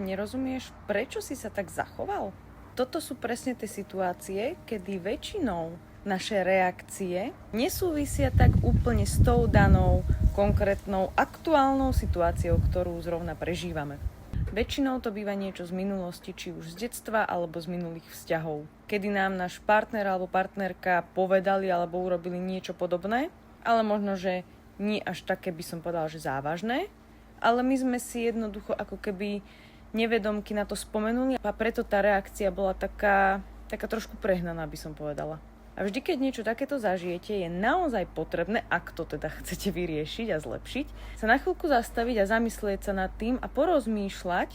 Nerozumieš, prečo si sa tak zachoval? Toto sú presne tie situácie, kedy väčšinou naše reakcie nesúvisia tak úplne s tou danou konkrétnou aktuálnou situáciou, ktorú zrovna prežívame. Väčšinou to býva niečo z minulosti, či už z detstva alebo z minulých vzťahov, kedy nám náš partner alebo partnerka povedali alebo urobili niečo podobné, ale možno, že nie až také, by som povedala, že závažné, ale my sme si jednoducho ako keby nevedomky na to spomenuli a preto tá reakcia bola taká trošku prehnaná, by som povedala. A vždy, keď niečo takéto zažijete, je naozaj potrebné, ak to teda chcete vyriešiť a zlepšiť, sa na chvíľku zastaviť a zamyslieť sa nad tým a porozmýšľať,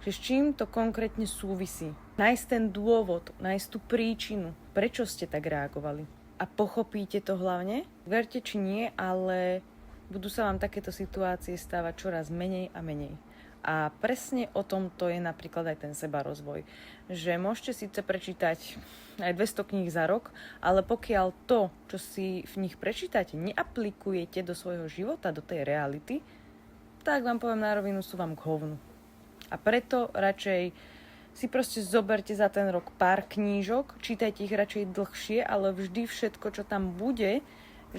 že s čím to konkrétne súvisí. Nájsť ten dôvod, nájsť tú príčinu, prečo ste tak reagovali. A pochopíte to hlavne, verte či nie, ale budú sa vám takéto situácie stávať čoraz menej a menej. A presne o tomto je napríklad aj ten sebarozvoj. Že môžete síce prečítať aj 200 kníh za rok, ale pokiaľ to, čo si v nich prečítate, neaplikujete do svojho života, do tej reality, tak vám poviem na rovinu, sú vám k hovnu. A preto radšej si proste zoberte za ten rok pár knížok, čítajte ich radšej dlhšie, ale vždy všetko, čo tam bude,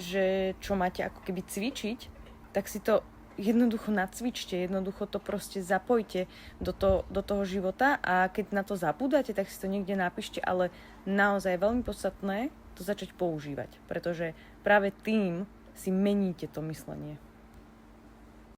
že čo máte ako keby cvičiť, tak si to jednoducho nacvičte, jednoducho to proste zapojte do toho života a keď na to zabúdate, tak si to niekde napíšte, ale naozaj je veľmi podstatné to začať používať, pretože práve tým si meníte to myslenie.